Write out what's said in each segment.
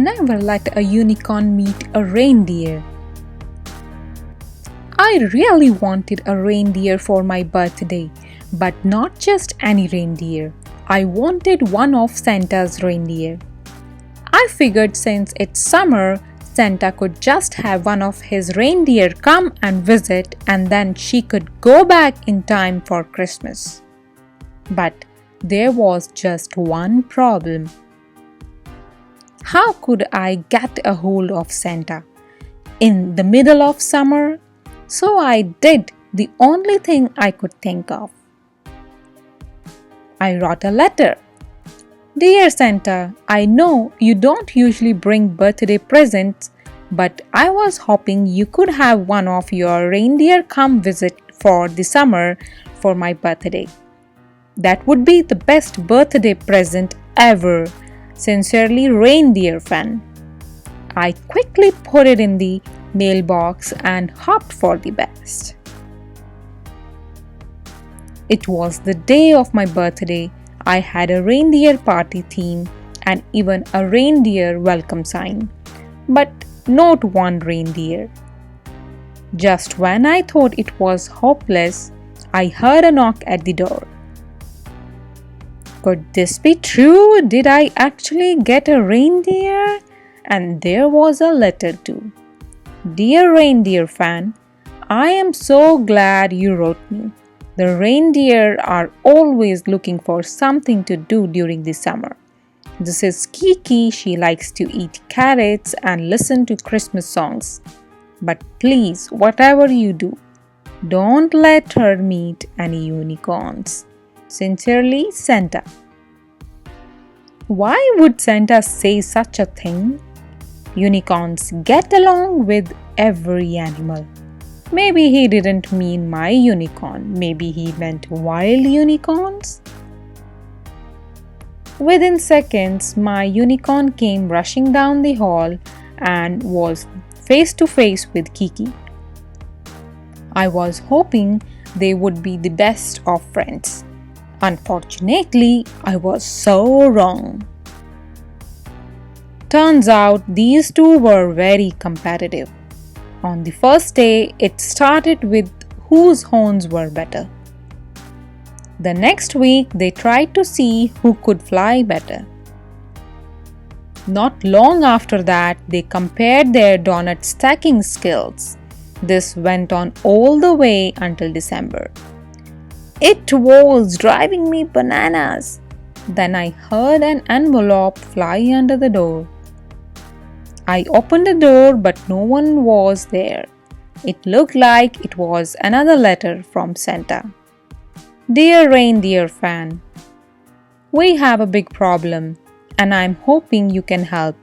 never let a unicorn meet a reindeer. I really wanted a reindeer for my birthday, but not just any reindeer. I wanted one of Santa's reindeer. I figured since it's summer, Santa could just have one of his reindeer come and visit, and then she could go back in time for Christmas. But there was just one problem. How could I get a hold of Santa? In the middle of summer? So I did the only thing I could think of. I wrote a letter. Dear Santa, I know you don't usually bring birthday presents, but I was hoping you could have one of your reindeer come visit for the summer for my birthday. That would be the best birthday present ever. Sincerely, Reindeer fan. I quickly put it in the mailbox and hoped for the best. It was the day of my birthday. I had a reindeer party theme and even a reindeer welcome sign, but not one reindeer. Just when I thought it was hopeless, I heard a knock at the door. Could this be true? Did I actually get a reindeer? And there was a letter too. Dear Reindeer fan, I am so glad you wrote me. The reindeer are always looking for something to do during the summer. This is Kiki. She likes to eat carrots and listen to Christmas songs. But please, whatever you do, don't let her meet any unicorns. Sincerely, Santa. Why would Santa say such a thing? Unicorns get along with every animal. Maybe he didn't mean my unicorn. Maybe he meant wild unicorns? Within seconds, my unicorn came rushing down the hall and was face to face with Kiki. I was hoping they would be the best of friends. Unfortunately, I was so wrong. Turns out these two were very competitive. On the first day, it started with whose horns were better. The next week, they tried to see who could fly better. Not long after that, they compared their donut stacking skills. This went on all the way until December. It was driving me bananas. Then I heard an envelope fly under the door. I opened the door, but no one was there. It looked like it was another letter from Santa. Dear Reindeer fan, we have a big problem, and I'm hoping you can help.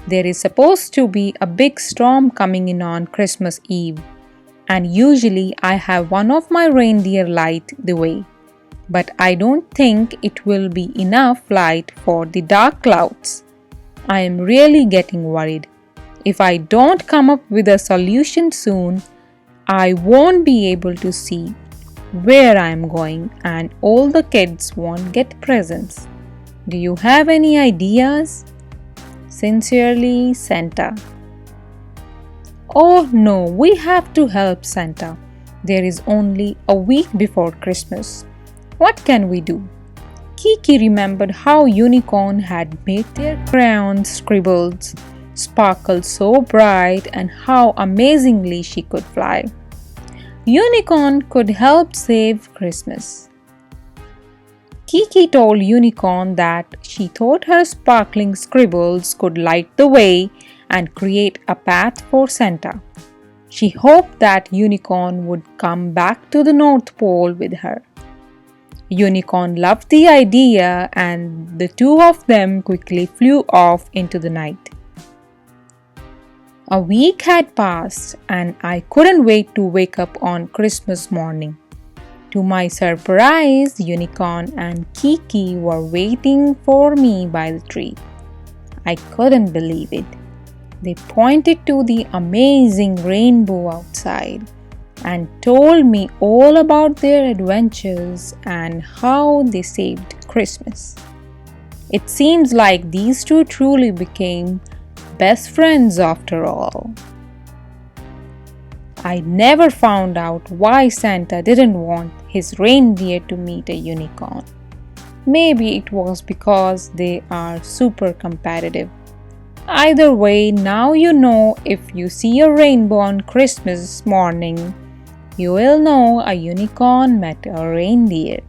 There is supposed to be a big storm coming in on Christmas Eve, and usually I have one of my reindeer light the way. But I don't think it will be enough light for the dark clouds. I am really getting worried. If I don't come up with a solution soon, I won't be able to see where I am going and all the kids won't get presents. Do you have any ideas? Sincerely, Santa. Oh no, we have to help Santa. There is only a week before Christmas. What can we do? Kiki remembered how Unicorn had made their crayon scribbles sparkle so bright and how amazingly she could fly. Unicorn could help save Christmas. Kiki told Unicorn that she thought her sparkling scribbles could light the way and create a path for Santa. She hoped that Unicorn would come back to the North Pole with her. Unicorn loved the idea, and the two of them quickly flew off into the night. A week had passed, and I couldn't wait to wake up on Christmas morning. To my surprise, Unicorn and Kiki were waiting for me by the tree. I couldn't believe it. They pointed to the amazing rainbow outside and told me all about their adventures and how they saved Christmas. It seems like these two truly became best friends after all. I never found out why Santa didn't want his reindeer to meet a unicorn. Maybe it was because they are super competitive. Either way, now you know if you see a rainbow on Christmas morning, you will know a unicorn met a reindeer.